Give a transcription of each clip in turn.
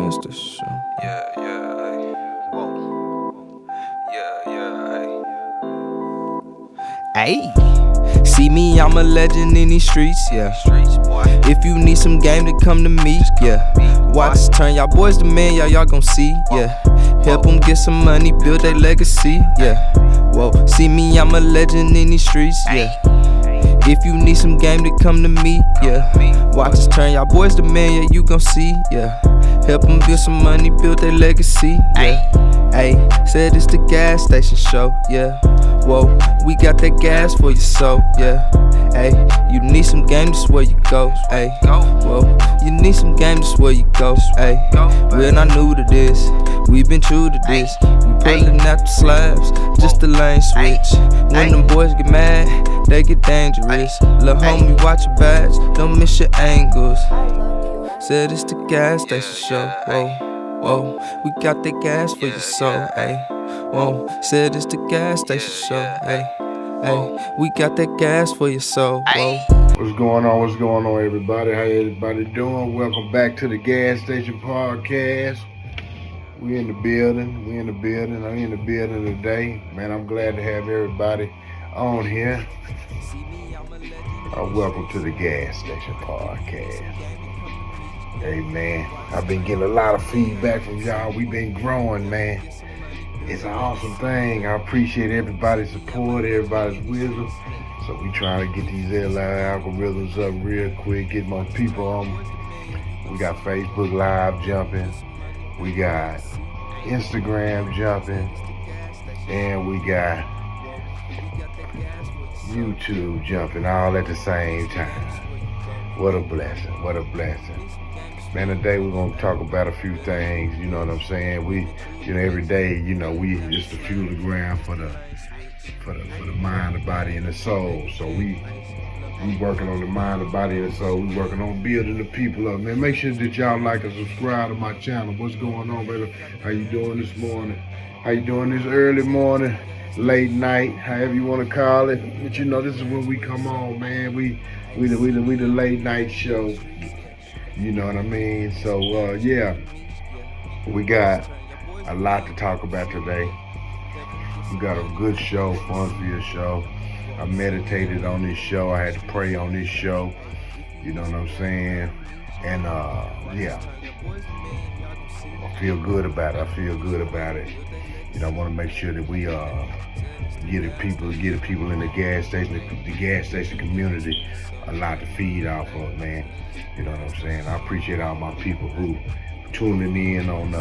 gas station. Yeah, ayy. Whoa. Yeah, ayy. Ayy, see me, I'm a legend in these streets, yeah. If you need some game, to come to me, yeah. Watch us turn y'all boys to men, y'all gon' see, yeah. Help them get some money, build their legacy, yeah. Whoa, see me, I'm a legend in these streets, yeah. If you need some game, to come to me, yeah. Watch us turn y'all boys to men, yeah, you gon' see, yeah. Help them build some money, build their legacy, yeah. Ayy, said it's the gas station show, yeah. Whoa, we got that gas for your soul, yeah. Ayy, you need some game, this where you go, ayy. Whoa, you need some game, this where you go, ayy. We're not new to this, we've been true to this. We pulling out the slabs, just the lane switch. When them boys get mad, they get dangerous. Lil' homie, watch your backs, don't miss your angles. Said it's the gas station show, whoa, whoa. We got that gas for your soul, ayy. Whoa, said it's the gas station show, ayy. Ayy, we got that gas for your soul, whoa. What's going on, everybody? How everybody doing? Welcome back to the Gas Station Podcast. We in the building. I'm in the building today. Man, I'm glad to have everybody on here. Welcome to the Gas Station Podcast. Hey, man, I've been getting a lot of feedback from y'all. We've been growing, man. It's an awesome thing. I appreciate everybody's support, everybody's wisdom. So we trying to get these algorithms up real quick, get more people on. We got Facebook Live jumping. We got Instagram jumping. And we got YouTube jumping all at the same time. What a blessing. Man, today we're gonna talk about a few things, you know what I'm saying? Every day, we just to fuel the ground for the mind, the body, and the soul. So we working on the mind, the body, and the soul. We working on building the people up. Man, make sure that y'all like and subscribe to my channel. What's going on, brother? How you doing this morning? How you doing this early morning, late night, however you want to call it? But this is when we come on, man. We the late night show. You know what I mean? So, yeah, we got a lot to talk about today. We got a good show, fun-filled show. I meditated on this show. I had to pray on this show. You know what I'm saying? And, yeah, I feel good about it. I want to make sure that we get the people in the gas station community a lot to feed off of, man. You know what I'm saying? I appreciate all my people who tuning in on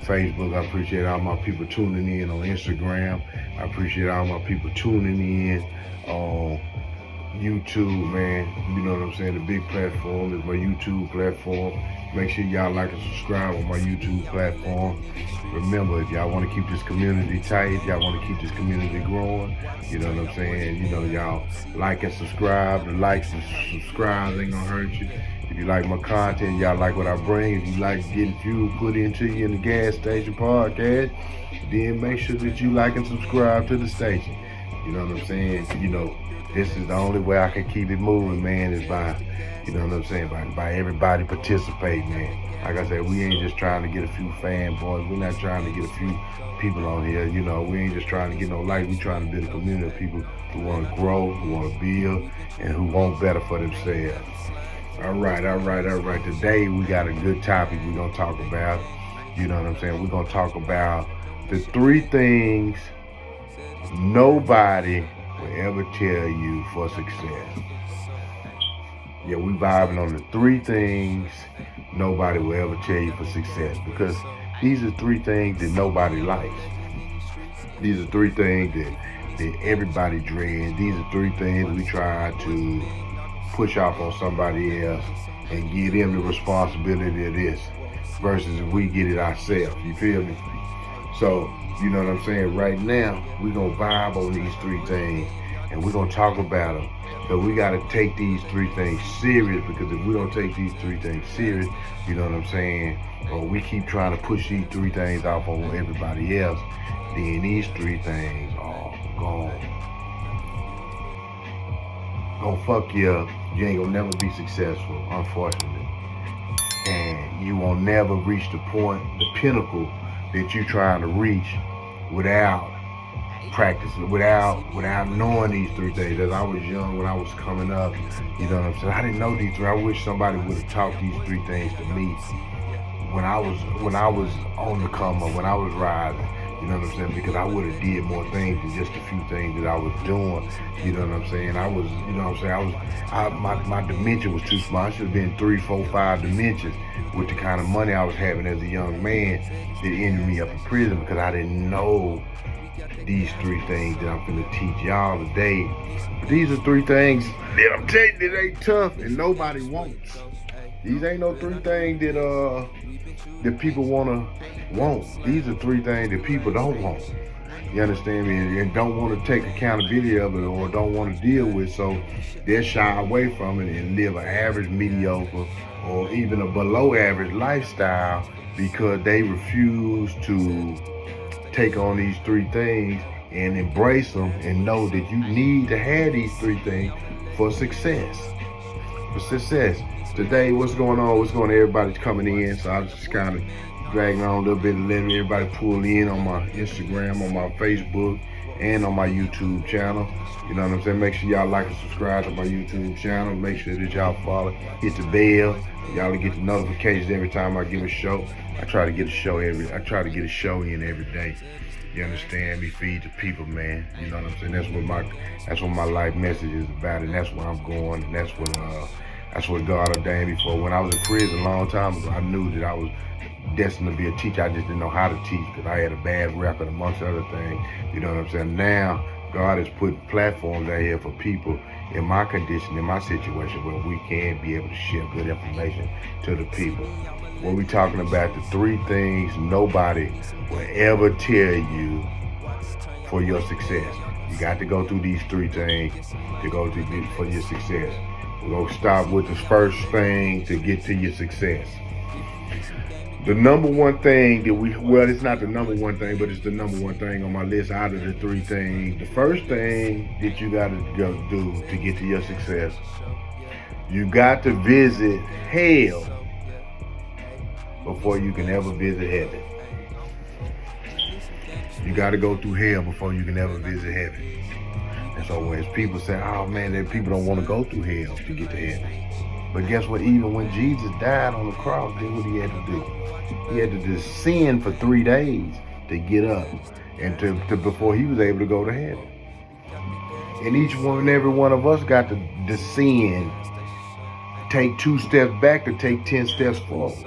Facebook. I appreciate all my people tuning in on Instagram. I appreciate all my people tuning in on YouTube, man. You know what I'm saying? The big platform is my YouTube platform. Make sure y'all like and subscribe on my YouTube platform. Remember, if y'all want to keep this community tight, if y'all want to keep this community growing, you know what I'm saying? Y'all like and subscribe. The likes and subscribes ain't gonna hurt you. If you like my content, y'all like what I bring, if you like getting fuel put into you in the Gas Station Podcast, then make sure that you like and subscribe to the station. You know what I'm saying? This is the only way I can keep it moving, man, is by, by everybody participating, man. Like I said, we ain't just trying to get a few fanboys. We're not trying to get a few people on here. We ain't just trying to get no likes. We trying to build a community of people who want to grow, who want to build, and who want better for themselves. All right. Today we got a good topic we're going to talk about. You know what I'm saying? We're going to talk about the 3 things nobody will ever tell you for success. Yeah, we vibing on the 3 things nobody will ever tell you for success, because these are 3 things that nobody likes. These are 3 things that everybody dreads. These are 3 things we try to push off on somebody else and give them the responsibility of this, versus if we get it ourselves. You feel me? So, you know what I'm saying? Right now, we're going to vibe on these 3 things, and we're going to talk about them. But we got to take these 3 things serious, because if we don't take these 3 things serious, you know what I'm saying, or we keep trying to push these 3 things off on everybody else, then these 3 things are gonna fuck you up. You ain't gonna never be successful, unfortunately. And you will never reach the point, the pinnacle that you're trying to reach without practicing, without knowing these three things. As I was young, when I was coming up, you know what I'm saying, I didn't know these three. I wish somebody would have taught these three things to me when I was on the come up, when I was rising. You know what I'm saying? Because I would have did more things than just a few things that I was doing. You know what I'm saying? I was, you know what I'm saying? My dimension was too small. I should have been 3, 4, 5 dimensions with the kind of money I was having as a young man that ended me up in prison because I didn't know these three things that I'm gonna teach y'all today. But these are three things that I'm telling you that ain't tough and nobody wants. These ain't no three things that people want. These are three things that people don't want. You understand me? And don't want to take accountability of it or don't want to deal with, so they'll shy away from it and live an average, mediocre, or even a below average lifestyle because they refuse to take on these three things and embrace them and know that you need to have these three things for success. Today, what's going on? What's going on? Everybody's coming in, so I was just kind of dragging on a little bit and letting everybody pull in on my Instagram, on my Facebook, and on my YouTube channel. You know what I'm saying? Make sure y'all like and subscribe to my YouTube channel. Make sure that y'all follow, hit the bell. Y'all will get the notifications every time I give a show. I try to get a show in every day. You understand me? Feed the people, man. You know what I'm saying? That's what my life message is about, and that's where I'm going, and that's what God ordained me for. When I was in prison a long time ago, I knew that I was destined to be a teacher. I just didn't know how to teach because I had a bad record amongst other things. You know what I'm saying? Now, God has put platforms out here for people in my condition, in my situation, where we can be able to share good information to the people. When we talking about the three things nobody will ever tell you for your success. You got to go through these three things to go to for your success. We're going to start with the first thing to get to your success. The number one thing that it's not the number one thing, but it's the number one thing on my list out of the three things. The first thing that you got to go do to get to your success, you got to visit hell before you can ever visit heaven. You got to go through hell before you can ever visit heaven. And so when people say, oh man, that people don't want to go through hell to get to heaven. But guess what? Even when Jesus died on the cross, then what he had to do? He had to descend for 3 days to get up and to before he was able to go to heaven. And each one and every one of us got to descend, take 2 steps back to take 10 steps forward.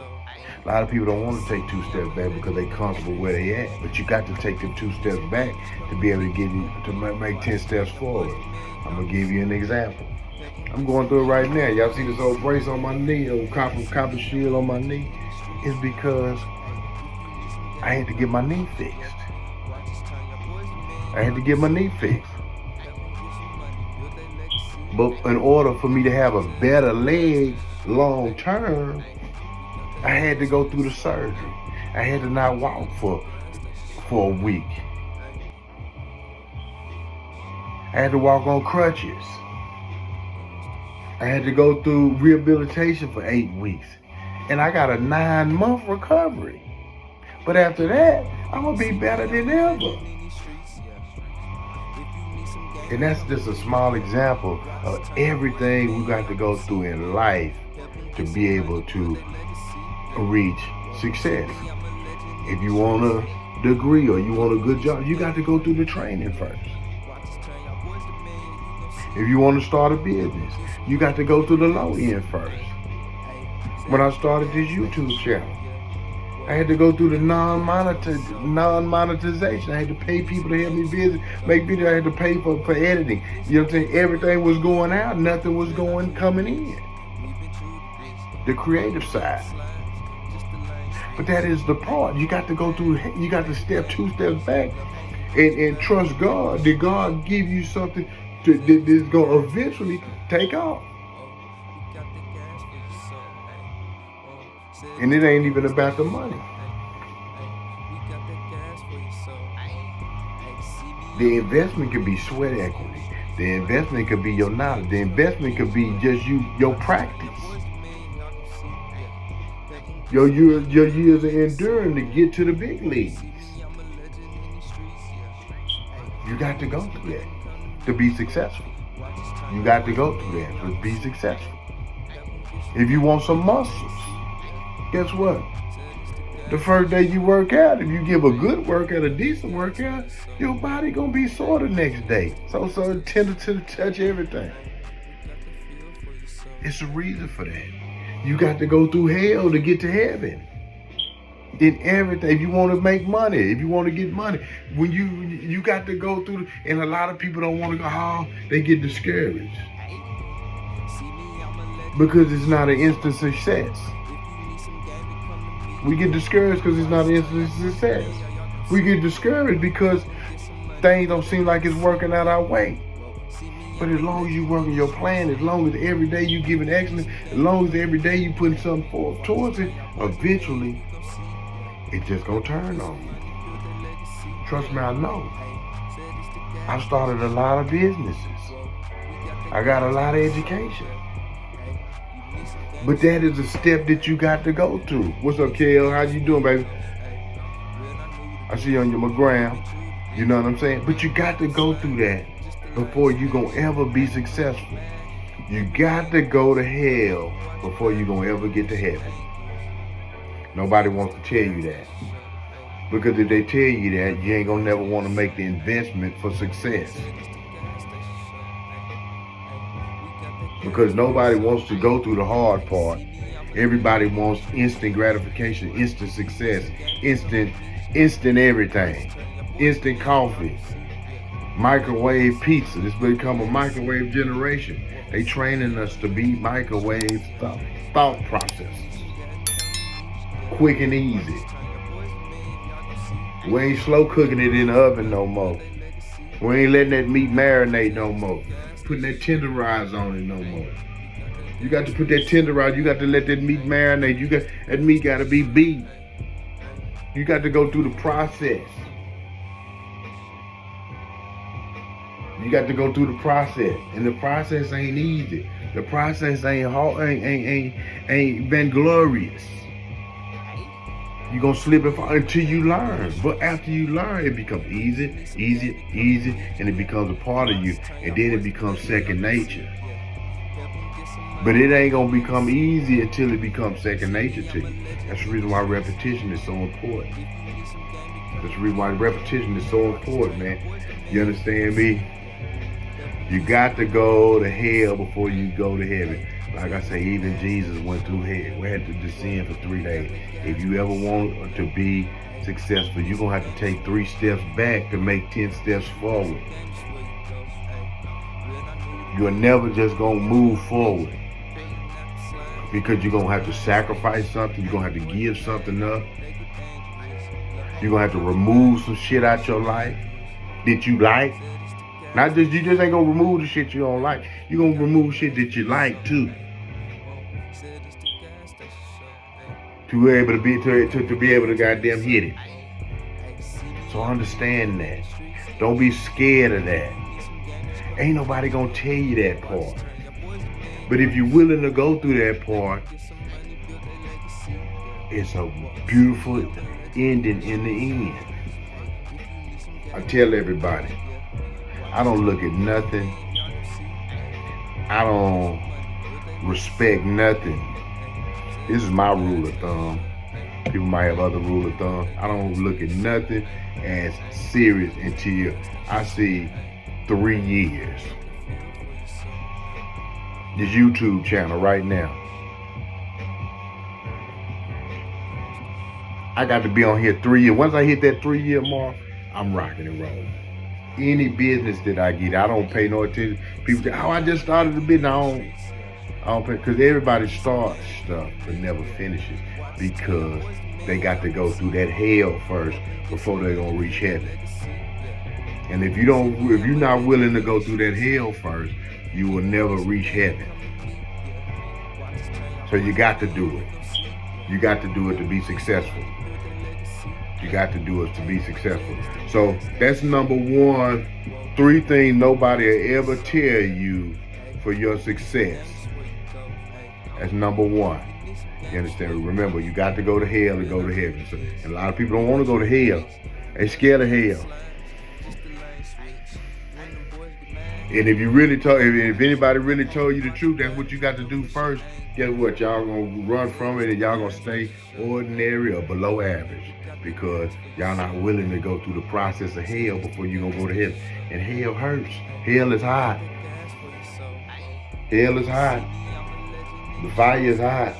A lot of people don't want to take 2 steps back because they're comfortable where they at. But you got to take them 2 steps back to be able to make 10 steps forward. I'm gonna give you an example. I'm going through it right now. Y'all see this old brace on my knee, old copper shield on my knee? It's because I had to get my knee fixed. But in order for me to have a better leg long term, I had to go through the surgery. I had to not walk for a week. I had to walk on crutches. I had to go through rehabilitation for 8 weeks. And I got a 9-month recovery. But after that, I'm gonna be better than ever. And that's just a small example of everything we got to go through in life to be able to reach success. If you want a degree or you want a good job, you got to go through the training first. If you want to start a business, you got to go through the low end first. When I started this YouTube channel, I had to go through the non-monetization. I had to pay people to help me make videos. I had to pay for editing. You know what I'm saying? Everything was going out, nothing was coming in. The creative side. But that is the part. You got to go through, you got to step 2 steps back and trust God. Did God give you something that's going to eventually take off? And it ain't even about the money. The investment could be sweat equity. The investment could be your knowledge. The investment could be just your practice. your years of enduring to get to the big leagues. You got to go through that to be successful. You got to go through that to be successful. If you want some muscles, guess what? The first day you work out, if you give a good workout, a decent workout, your body gonna be sore the next day. So tender to the touch, everything. It's a reason for that. You got to go through hell to get to heaven. In everything, if you want to make money, if you want to get money, when you got to go through, and a lot of people don't want to go hard, they get discouraged because it's not an instant success. We get discouraged because it's not an instant success. We get discouraged because things don't seem like it's working out our way. But as long as you working your plan, as long as every day you giving excellence, as long as every day you putting something forth towards it, eventually it's just gonna turn on you. Trust me, I know. I've started a lot of businesses. I got a lot of education. But that is a step that you got to go through. What's up, Kel? How you doing, baby? I see you on your McGram. You know what I'm saying? But you got to go through that before you gonna ever be successful. You got to go to hell before you gonna ever get to heaven. Nobody wants to tell you that. Because if they tell you that, you ain't gonna never want to make the investment for success. Because nobody wants to go through the hard part. Everybody wants instant gratification, instant success, instant everything. Instant coffee, microwave pizza. This become a microwave generation. They training us to be microwave thought processes. Quick and easy. We ain't slow cooking it in the oven no more. We ain't letting that meat marinate no more. Putting that tenderize on it no more. You got to put that tenderize. You got to let that meat marinate. That meat got to be beat. You got to go through the process. You got to go through the process, and the process ain't easy. The process ain't hard, ain't vainglorious. You gonna slip and fall until you learn. But after you learn, it becomes easy, and it becomes a part of you, and then it becomes second nature. But it ain't gonna become easy until it becomes second nature to you. That's the reason why repetition is so important. That's the reason why repetition is so important, man. You understand me? You got to go to hell before you go to heaven. Like I say, even Jesus went through hell. We had to descend for 3 days. If you ever want to be successful, you're going to have to take 3 steps back to make 10 steps forward. You're never just going to move forward. Because you're going to have to sacrifice something. You're going to have to give something up. You're going to have to remove some shit out your life that you like. Not just, you just ain't gonna remove the shit you don't like. You're gonna remove shit that you like too. To be able to goddamn hit it. So understand that. Don't be scared of that. Ain't nobody gonna tell you that part. But if you're willing to go through that part, it's a beautiful ending in the end. I tell everybody, I don't look at nothing. I don't respect nothing. This is my rule of thumb. People might have other rule of thumb. I don't look at nothing as serious until I see 3 years. This YouTube channel right now. I got to be on here 3 years. Once I hit that 3-year mark, I'm rocking and rolling. Any business that I get, I don't pay no attention. People say, I just started the business. I don't pay, because everybody starts stuff but never finishes because they got to go through that hell first before they're gonna reach heaven. And if you're not willing to go through that hell first, you will never reach heaven. So you got to do it. You got to do it to be successful. You got to do it to be successful. So that's number 1. 3 things nobody will ever tell you for your success. That's number 1. You understand? Remember, you got to go to hell to go to heaven. So, and a lot of people don't want to go to hell. They scared of hell. And if you really if anybody really told you the truth, that's what you got to do first. Guess what? Y'all gonna run from it and y'all gonna stay ordinary or below average because y'all not willing to go through the process of hell before you gonna go to heaven. And hell hurts. Hell is hot. Hell is hot. The fire is hot.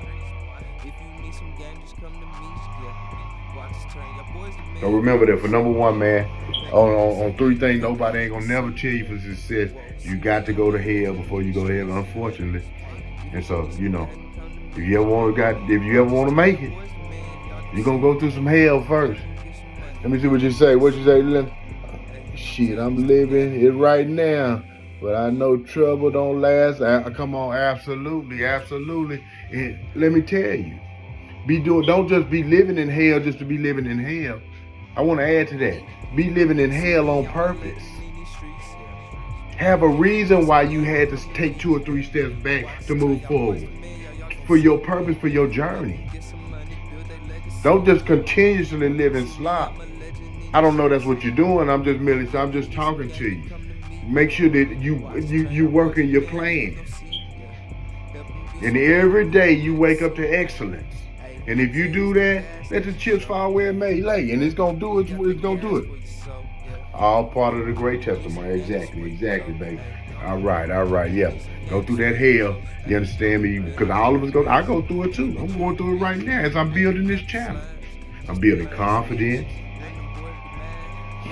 So remember that for number one, man, on three things nobody ain't gonna never tell you for success, you got to go to hell before you go to heaven, unfortunately. And so, if you ever want to make it, you're gonna go through some hell first. Let me see what you say. What you say, Lynn? Shit, I'm living it right now, but I know trouble don't last. Come on, absolutely. And let me tell you, don't just be living in hell just to be living in hell. I want to add to that. Be living in hell on purpose. Have a reason why you had to take 2 or 3 steps back to move forward. For your purpose, for your journey. Don't just continuously live in slop. I don't know that's what you're doing. I'm just talking to you. Make sure that you working your plans. And every day you wake up to excellence. And if you do that, let the chips fall where it may lay. And it's going to do it. It's going to do it. All part of the great testimony. Exactly, baby. All right. Yeah. Go through that hell. You understand me? Because all of us I go through it too. I'm going through it right now as I'm building this channel. I'm building confidence.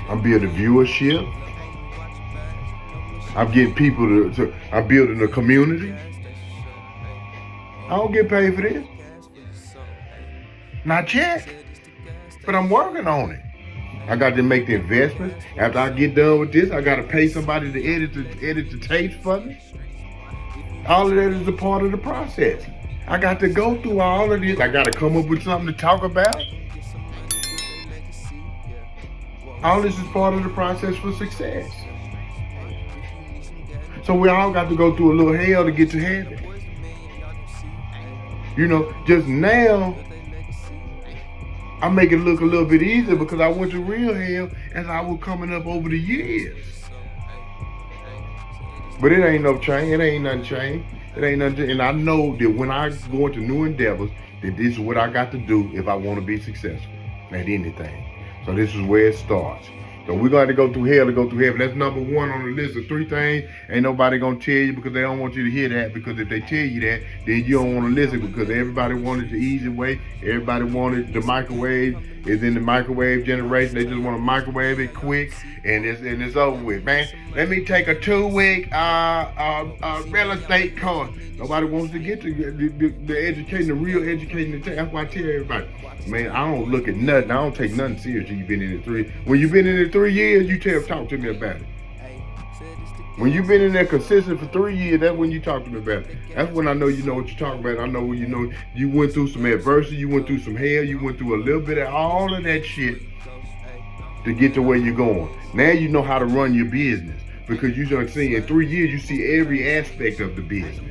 I'm building viewership. I'm getting people I'm building a community. I don't get paid for this. Not yet, but I'm working on it. I got to make the investments. After I get done with this, I got to pay somebody to edit the tapes for me. All of that is a part of the process. I got to go through all of this. I got to come up with something to talk about. All this is part of the process for success. So we all got to go through a little hell to get to heaven. Just now, I make it look a little bit easier because I went to real hell as I was coming up over the years. But it ain't no change. It ain't nothing changed. And I know that when I go into new endeavors, that this is what I got to do if I want to be successful at anything. So this is where it starts. So we're going to go through hell to go through heaven. That's number one on the list of 3 things. Ain't nobody going to tell you because they don't want you to hear that. Because if they tell you that, then you don't want to listen because everybody wanted the easy way. Everybody wanted the microwave. It's in the microwave generation. They just want to microwave it quick and it's over with, man. Let me take a 2-week real estate course. Nobody wants to get to the educating, the real educating. That's why I tell everybody, man, I don't look at nothing. I don't take nothing seriously. You've been in it 3. When you've been in it 3 years, talk to me about it. When you've been in there consistent for 3 years, that's when you talk to me about it. That's when I know you know what you're talking about. I know when you went through some adversity, you went through some hell, you went through a little bit of all of that shit to get to where you're going. Now you know how to run your business because you start seeing in 3 years, you see every aspect of the business.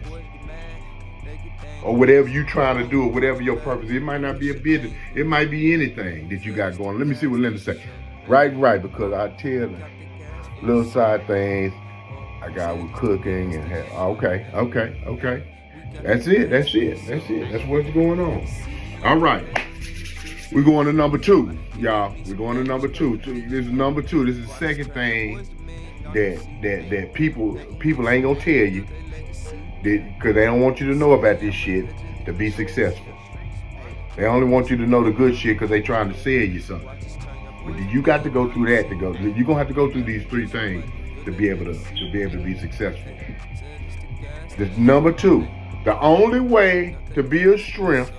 Or whatever you're trying to do or whatever your purpose. It might not be a business. It might be anything that you got going. Let me see what Linda say. Right, because I tell them little side things I got with cooking and okay. That's it. That's what's going on. All right. We're going to number 2, y'all. We're going to number 2. This is number 2. This is the second thing that people ain't gonna tell you because they don't want you to know about this shit to be successful. They only want you to know the good shit because they trying to sell you something. But you got to go through that you're gonna have to go through these 3 things to be able to be successful. This number 2. The only way to build strength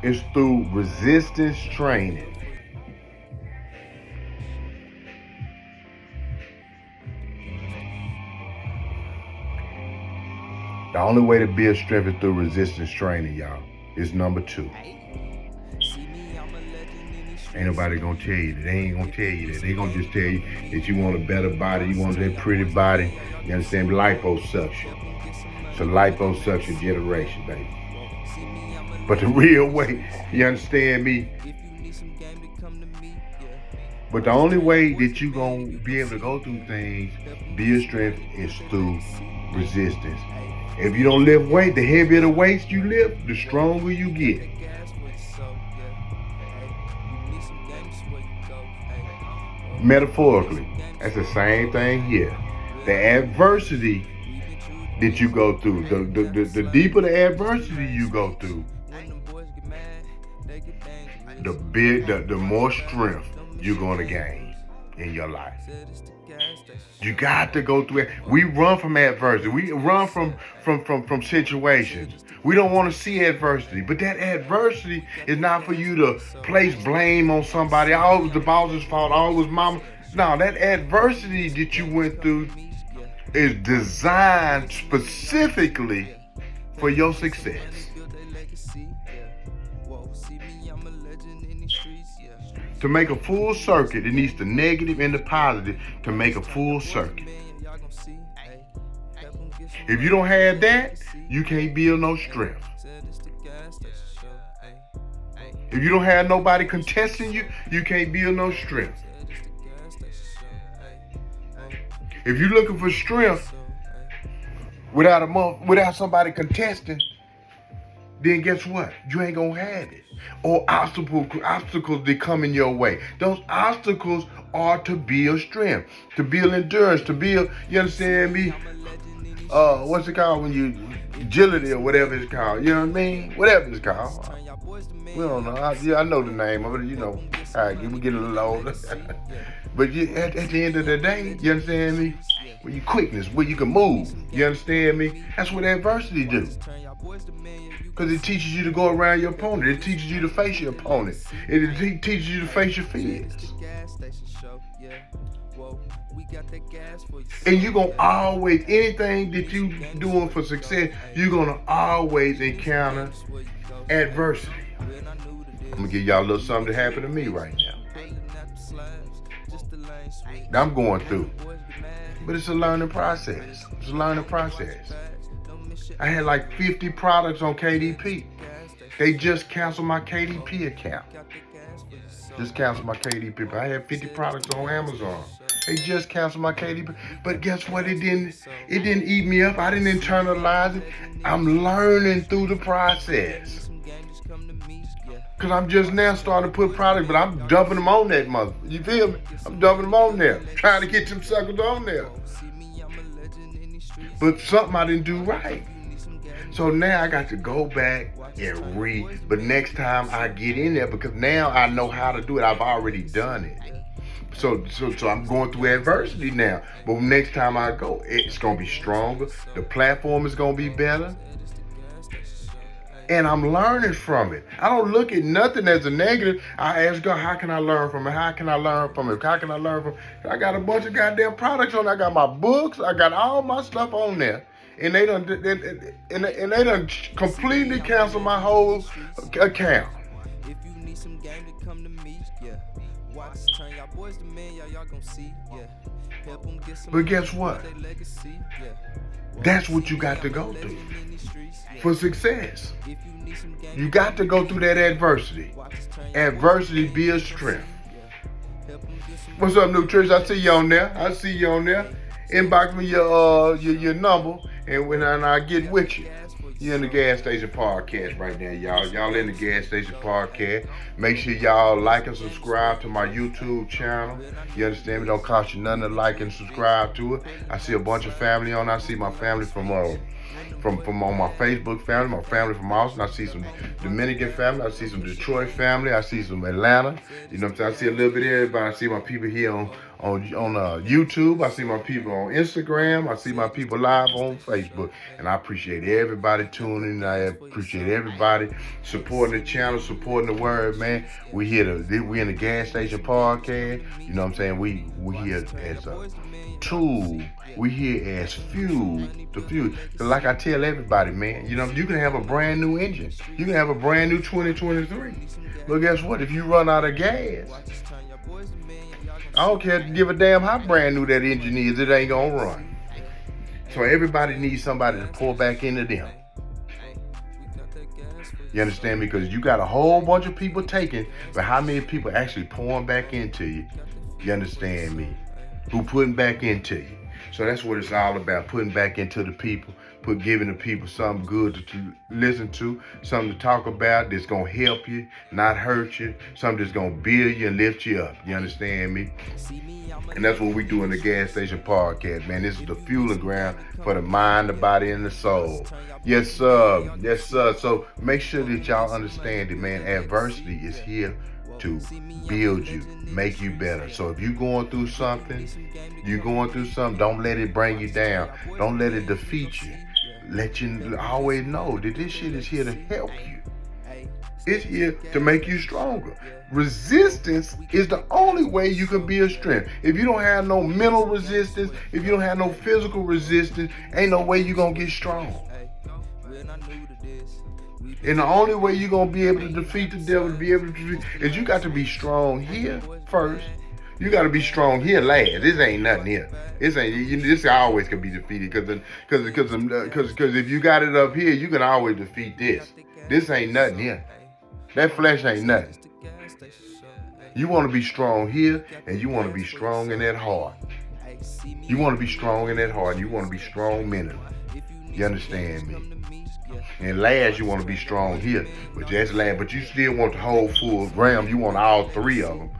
is through resistance training. The only way to build strength is through resistance training, y'all. Is number 2. Ain't nobody gonna tell you that. They ain't gonna tell you that. They gonna just tell you that you want a better body, you want that pretty body. You understand? Liposuction. It's a liposuction generation, baby. But the real way, you understand me? But the only way that you gonna be able to go through things, build strength, is through resistance. If you don't lift weight, the heavier the weights you lift, the stronger you get. Metaphorically, that's the same thing here. The adversity that you go through, the deeper the adversity you go through, the more strength you're gonna gain in your life. You got to go through it. We run from adversity. We run from situations. We don't want to see adversity. But that adversity is not for you to place blame on somebody. Oh, it was the boss's fault. Oh, it was mama. No, that adversity that you went through is designed specifically for your success. To make a full circuit, it needs the negative and the positive to make a full circuit. If you don't have that, you can't build no strength. If you don't have nobody contesting you, you can't build no strength. If you're looking for strength without somebody contesting, then guess what? You ain't gonna have it. Or obstacles that come in your way. Those obstacles are to build strength, to build endurance, to build, you understand me? What's it called when you, agility or whatever it's called, you know what I mean? Whatever it's called. We don't know. I know the name of it, you know. All right, we get a little older. But at the end of the day, you understand me? Where your quickness, where you can move, you understand me? That's what adversity do. Because it teaches you to go around your opponent. It teaches you to face your opponent. It teaches you to face your fears. And you're going to always, anything that you doing for success, you're going to always encounter adversity. I'm going to give y'all a little something that happened to me right now. I'm going through. But it's a learning process. It's a learning process. I had like 50 products on KDP. They just canceled my KDP account. Just canceled my KDP. But I had 50 products on Amazon. They just canceled my KDP. But guess what? It didn't eat me up. I didn't internalize it. I'm learning through the process. Because I'm just now starting to put products, but I'm dumping them on that mother. You feel me? I'm dumping them on there. Trying to get them suckers on there. But something I didn't do right. So now I got to go back and but next time I get in there, because now I know how to do it. I've already done it. So I'm going through adversity now. But next time I go, it's going to be stronger. The platform is going to be better. And I'm learning from it. I don't look at nothing as a negative. I ask God, how can I learn from it? How can I learn from it? How can I learn from it? I got a bunch of goddamn products on. I got my books. I got all my stuff on there. And they done completely canceled my whole account. If you need some game to come to me, yeah. Watch us turn y'all boys to men, y'all gonna see, yeah. Help them get some. But guess what? That's what you got to go through for success. You got to go through that adversity. Adversity builds strength. What's up, Nutrition? I see you on there. Inbox me your number, and when I get with you. You're in the Gas Station Podcast right now, y'all. Y'all in the Gas Station Podcast. Make sure y'all like and subscribe to my YouTube channel. You understand me? Don't cost you nothing to like and subscribe to it. I see a bunch of family on. I see my family from on my Facebook family, my family from Austin. I see some Dominican family. I see some Detroit family. I see some Atlanta. You know what I'm saying? I see a little bit of everybody. I see my people here on YouTube. I see my people on Instagram. I see my people live on Facebook. And I appreciate everybody tuning in. I appreciate everybody supporting the channel, supporting the word, man. We in the Gas Station Podcast. You know what I'm saying? We here as a tool. We here as fuel to fuel. Cause like I tell everybody, man, you know, you can have a brand new engine. You can have a brand new 2023. But guess what? If you run out of gas, I don't care to give a damn how brand new that engine is, it ain't gonna run. So everybody needs somebody to pour back into them. You understand me? Because you got a whole bunch of people taking, but how many people actually pouring back into you? You understand me? Who putting back into you? So that's what it's all about, putting back into the people, giving the people something good to listen to, something to talk about that's going to help you, not hurt you, something that's going to build you and lift you up. You understand me? And that's what we do in the Gas Station Podcast, man. This is the fueling ground for the mind, the body, and the soul. Yes, sir. Yes, sir. So make sure that y'all understand it, man. Adversity is here to build you, make you better. So if you're going through something, don't let it bring you down. Don't let it defeat you. Let you always know that this shit is here to help you. It's here to make you stronger. Resistance is the only way you can build strength. If you don't have no mental resistance, if you don't have no physical resistance, ain't no way you're going to get strong. And the only way you're going to be able to defeat the devil, is you got to be strong here first. You got to be strong here last. This ain't nothing here. This always can be defeated because if you got it up here, you can always defeat this. This ain't nothing here. That flesh ain't nothing. You want to be strong here, and you want to be strong in that heart. You want to be strong in that heart. You want to be strong mentally. You understand me? And last, you want to be strong here, but that's last. But you still want the whole full gram. You want all three of them.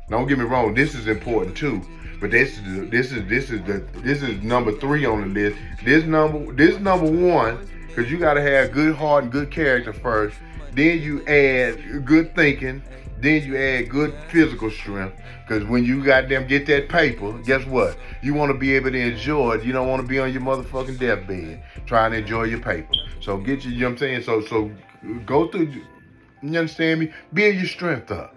Don't get me wrong. This is important too. But this is number 3 on the list. This number 1, because you got to have good heart and good character first. Then you add good thinking. Then you add good physical strength. Because when you goddamn get that paper, guess what? You want to be able to enjoy it. You don't want to be on your motherfucking deathbed trying to enjoy your paper. So get you know what I'm saying? So go through, you understand me? Build your strength up.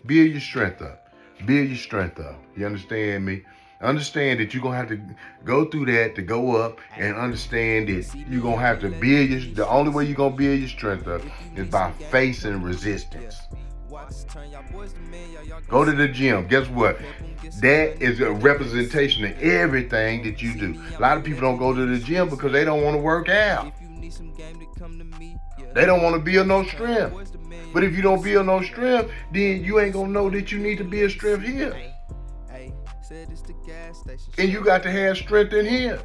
Build your strength up. Build your strength up. You understand me? Understand that you're going to have to go through that to go up, and understand that you're going to have to build the only way you're going to build your strength up is by facing resistance. Go to the gym. Guess what? That is a representation of everything that you do. A lot of people don't go to the gym because they don't want to work out. They don't want to build no strength. But if you don't build no strength, then you ain't going to know that you need to build strength here. And you got to have strength in here.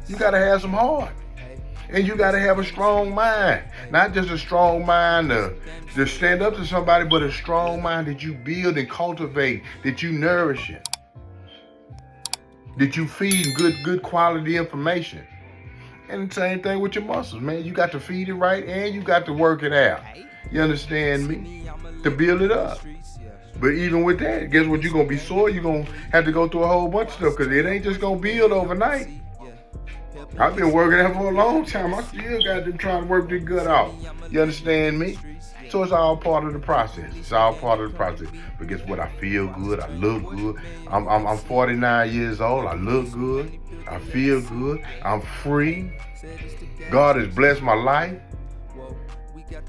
You got to have some heart. And you got to have a strong mind. Not just a strong mind to stand up to somebody, but a strong mind that you build and cultivate, that you nourish it, that you feed good quality information. And the same thing with your muscles, man. You got to feed it right, and you got to work it out. You understand me? To build it up. But even with that, guess what? You're going to be sore. You're going to have to go through a whole bunch of stuff, because it ain't just going to build overnight. I've been working out for a long time. I still got to try to work this gut out. You understand me? So it's all part of the process. It's all part of the process. But guess what? I feel good. I look good. I'm 49 years old. I look good. I feel good. I'm free. God has blessed my life.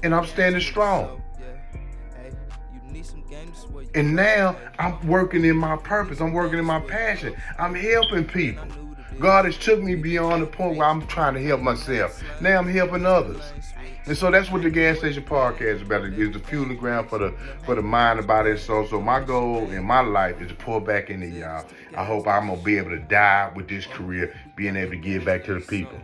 And I'm standing strong. And now I'm working in my purpose. I'm working in my passion. I'm helping people. God has took me beyond the point where I'm trying to help myself. Now I'm helping others. And so that's what the Gas Station Podcast is about. It is the fueling ground for the mind, the body, and soul. So my goal in my life is to pour back into y'all. I hope I'm going to be able to die with this career, being able to give back to the people.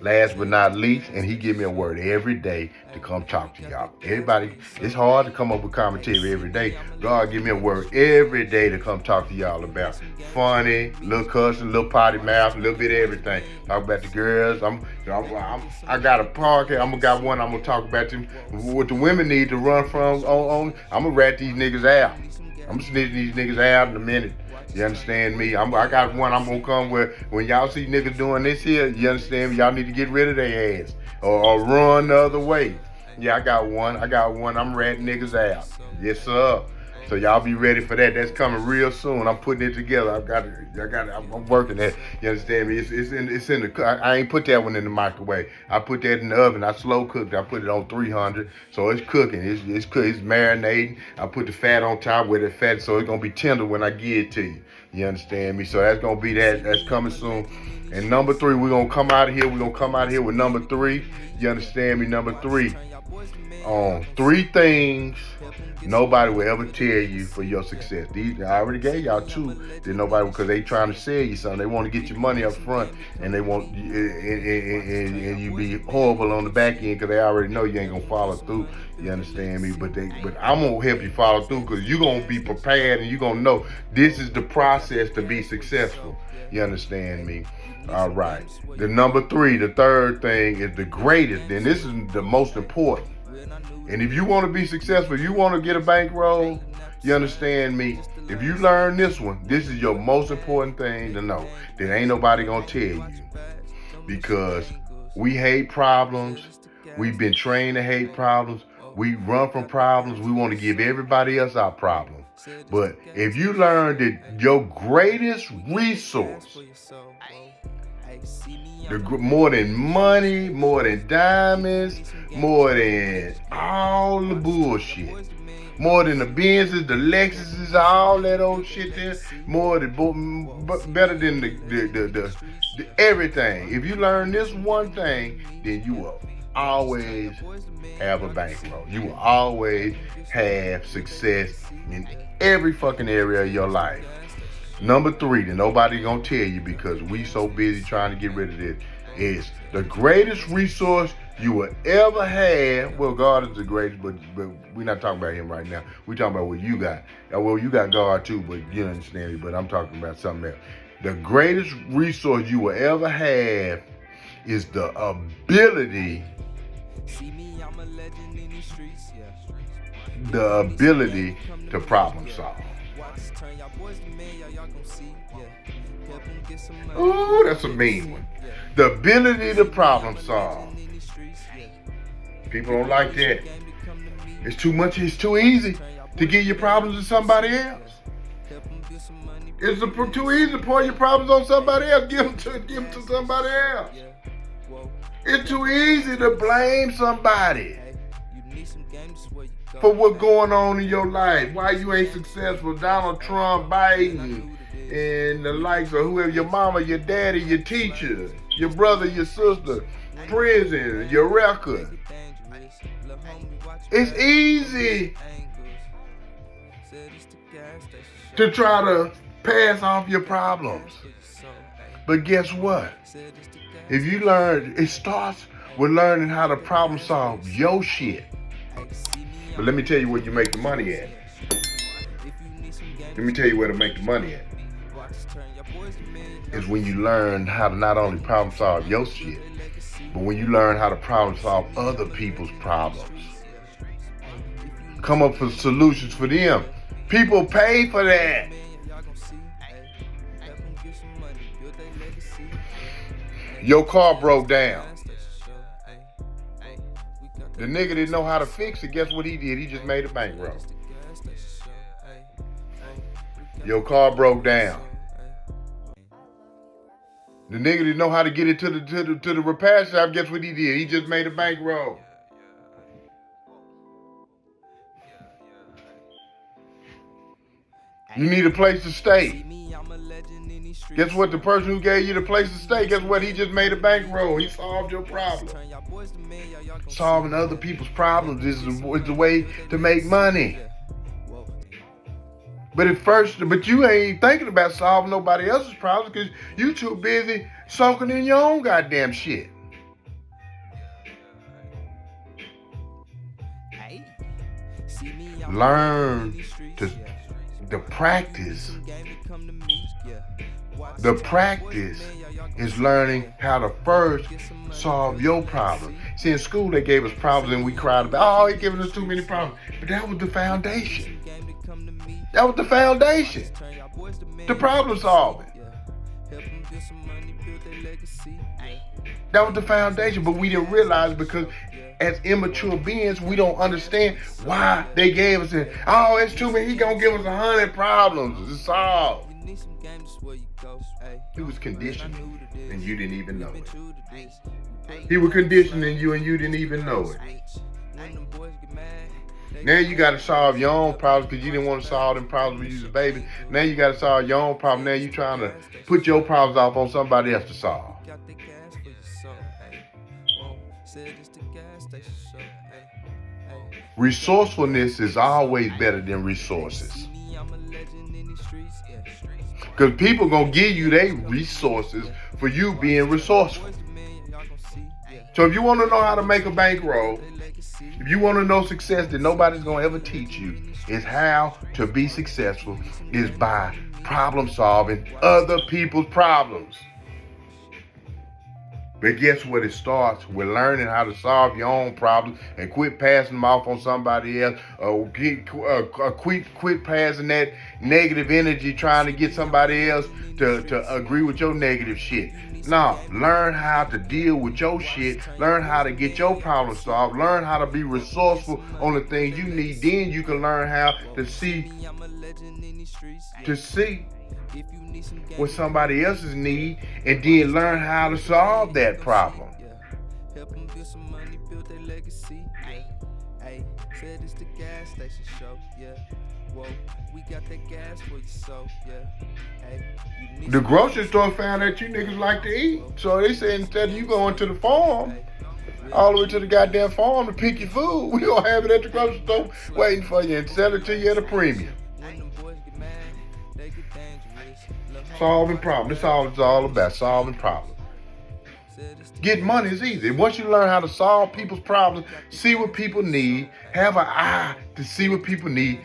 Last but not least, and he give me a word every day to come talk to y'all. Everybody, it's hard to come up with commentary every day. God give me a word every day to come talk to y'all about funny, little cussing, little potty mouth, a little bit of everything. Talk about the girls. I got a podcast. I'm gonna talk about them. What the women need to run from. I'm gonna rat these niggas out. I'm gonna snitch these niggas out in a minute. You understand me? I got one I'm gonna come where when y'all see niggas doing this here, you understand me? Y'all need to get rid of their ass or run the other way. Yeah, I got one. I'm ratting niggas out. Yes, sir. So y'all be ready for that. That's coming real soon. I'm putting it together. I'm working that. You understand me? It's in the. I ain't put that one in the microwave. I put that in the oven. I slow cooked. I put it on 300, so it's cooking. It's marinating. I put the fat on top with the fat, so it's gonna be tender when I give it to you. You understand me? So that's gonna be that. That's coming soon. And number 3, we're gonna come out of here. We're gonna come out of here with number 3. You understand me? Number 3. 3 things nobody will ever tell you for your success. These I already gave y'all 2 that nobody, because they trying to sell you something. They want to get your money up front, and they want and you be horrible on the back end because they already know you ain't gonna follow through. You understand me? But I'm gonna help you follow through because you gonna be prepared and you gonna know this is the process to be successful. You understand me? All right. The number 3, the third thing is the greatest, and this is the most important. And if you want to be successful, you want to get a bankroll, you understand me? If you learn this one, this is your most important thing to know. That ain't nobody gonna tell you. Because we hate problems. We've been trained to hate problems. We run from problems. We want to give everybody else our problem. But if you learn that your greatest resource, more than money, more than diamonds, more than all the bullshit, more than the Benzes, the Lexuses, all that old shit there, more than better than the everything. If you learn this one thing, then you will always have a bankroll. You will always have success in every fucking area of your life. Number 3 that nobody gonna tell you because we so busy trying to get rid of this is the greatest resource you will ever have. Well, God is the greatest, but we're not talking about him right now. We're talking about what you got. Well, you got God too, but you understand me, but I'm talking about something else. The greatest resource you will ever have is the ability to problem solve. Ooh, that's a mean one. The ability to problem solve. People don't like that. It's too much. It's too easy to give your problems to somebody else. It's too easy to pour your problems on somebody else. Give them to somebody else. It's too easy to blame somebody for what's going on in your life. Why you ain't successful? Donald Trump, Biden, and the likes of whoever, your mama, your daddy, your teacher, your brother, your sister, prison, your record. It's easy to try to pass off your problems. But guess what? If you learn, it starts with learning how to problem solve your shit. But let me tell you where you make the money at. Let me tell you where to make the money at. Is when you learn how to not only problem solve your shit, but when you learn how to problem solve other people's problems. Come up with solutions for them. People pay for that. Your car broke down. The nigga didn't know how to fix it. Guess what he did? He just made a bankroll. Your car broke down. The nigga didn't know how to get it to the repair shop. Guess what he did? He just made a bankroll. You need a place to stay. Guess what? The person who gave you the place to stay, guess what? He just made a bankroll. He solved your problem. Solving other people's problems is the way to make money. But you ain't thinking about solving nobody else's problems because you too busy soaking in your own goddamn shit. Learn to practice. The practice is learning how to first solve your problem. See, in school they gave us problems and we cried about, he's giving us too many problems. But that was the foundation. That was the foundation. The problem solving. That was the foundation, but we didn't realize because as immature beings, we don't understand why they gave us it. Oh, it's too many. He gonna give us 100 problems to solve. He was conditioning, and you didn't even know it. He was conditioning you, and you didn't even know it. Now you got to solve your own problems because you didn't want to solve them problems when you was a baby. Now you got to solve your own problem. Now you trying to put your problems off on somebody else to solve. Resourcefulness is always better than resources. Because people going to give you their resources for you being resourceful. So if you want to know how to make a bankroll, if you want to know success that nobody's going to ever teach you, is how to be successful is by problem solving other people's problems. But guess what? It starts with learning how to solve your own problems and quit passing them off on somebody else, or quit passing that negative energy trying to get somebody else to agree with your negative shit. No, learn how to deal with your shit. Learn how to get your problem solved. Learn how to be resourceful on the things you need. Then you can learn how to see what somebody else's need, and then learn how to solve that problem. The grocery store found out you niggas like to eat, so they said instead of you going to the farm, all the way to the goddamn farm to pick your food, we gonna have it at the grocery store waiting for you and sell it to you at a premium. Solving problems. That's all it's all about, solving problems. Getting money is easy. Once you learn how to solve people's problems, see what people need, have an eye to see what people need,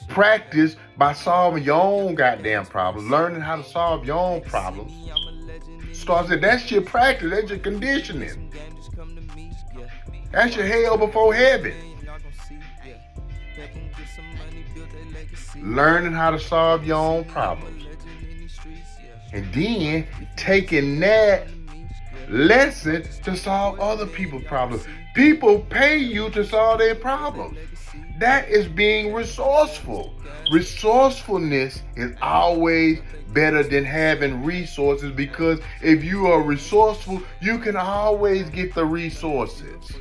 practice by solving your own goddamn problems, learning how to solve your own problems. Start saying that's your practice, that's your conditioning. That's your hell before heaven. Learning how to solve your own problems. And then taking that lesson to solve other people's problems. People pay you to solve their problems. That is being resourceful. Resourcefulness is always better than having resources, because if you are resourceful, you can always get the resources.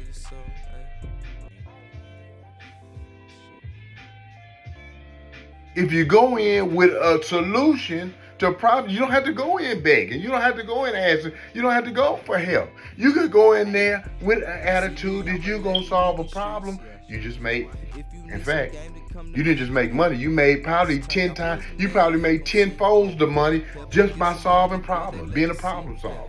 If you go in with a solution to a problem, you don't have to go in begging. You don't have to go in asking. You don't have to go for help. You could go in there with an attitude that you're going to solve a problem. You just made, in fact, you didn't just make money. You made probably 10 times, you probably made 10 folds the money just by solving problems, being a problem solver.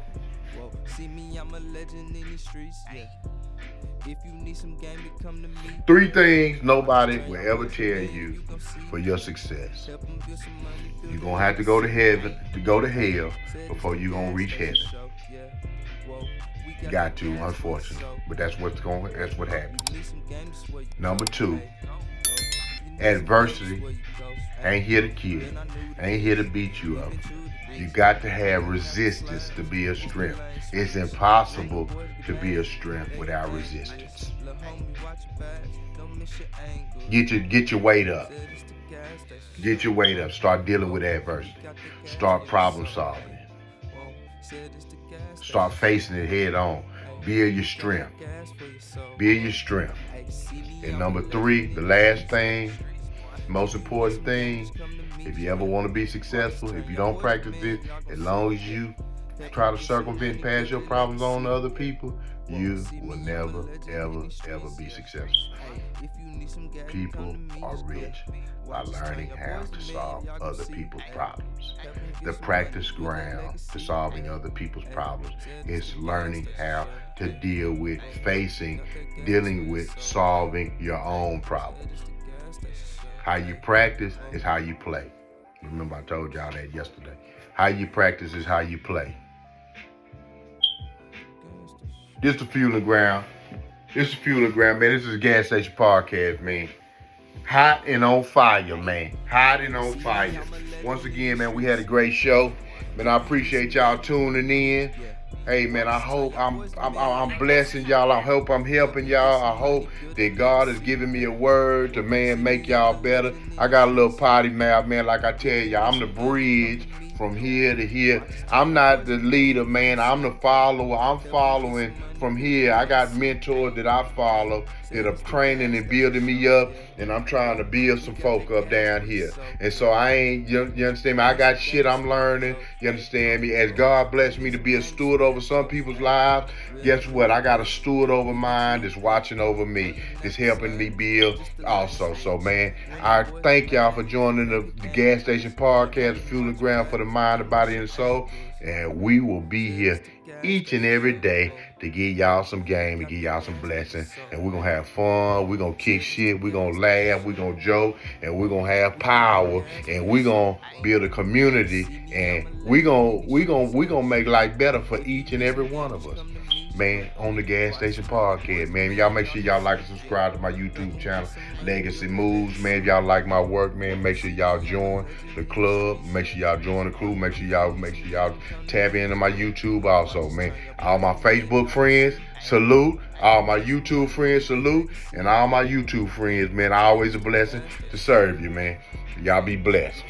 Three things nobody will ever tell you for your success. You're going to have to go to heaven to go to hell before you're going to reach heaven. You got to, unfortunately. But that's what happens. Number two, adversity ain't here to kill. Ain't here to beat you up. You got to have resistance to be a strength. It's impossible to be a strength without resistance. Get your weight up. Get your weight up. Start dealing with adversity. Start problem solving it. Start facing it head on. Build your strength. Build your strength. And number three, the last thing, most important thing, if you ever want to be successful, if you don't practice this, as long as you try to circumvent and pass your problems on to other people, you will never, ever, ever be successful. People are rich by learning how to solve other people's problems. The practice ground to solving other people's problems is learning how to deal with, dealing with, solving your own problems. How you practice is how you play. Remember I told y'all that yesterday. How you practice is how you play. This is the fueling ground. This is fueling ground, man. This is a gas station podcast, man. Hot and on fire, man. Hot and on fire. Once again, man, we had a great show. Man, I appreciate y'all tuning in. Hey man, I hope I'm blessing y'all. I hope I'm helping y'all. I hope that God is giving me a word to make y'all better. I got a little potty mouth, man. Like I tell y'all, I'm the bridge from here to here. I'm not the leader, man. I'm the follower. I'm following from here. I got mentors that I follow that are training and building me up, and I'm trying to build some folk up down here. And so I ain't, you understand me? I got shit I'm learning. You understand me? As God blessed me to be a steward over some people's lives, guess what? I got a steward over mine that's watching over me, that's helping me build also. So, man, I thank y'all for joining the Gas Station Podcast, Fueling Ground for the Mind, the Body, and the Soul. And we will be here each and every day to give y'all some game, to give y'all some blessing. And we're going to have fun. We're going to kick shit. We're going to laugh. We're going to joke. And we're going to have power. And we're going to build a community. And we're gonna make life better for each and every one of us. Man, on the Gas Station Podcast, man. Y'all make sure y'all like and subscribe to my YouTube channel, Legacy Moves, man. If y'all like my work, man, make sure y'all join the club. Make sure y'all join the crew. Make sure y'all tap into my YouTube also, man. All my Facebook friends, salute. All my YouTube friends, salute. And all my YouTube friends, man, always a blessing to serve you, man. Y'all be blessed.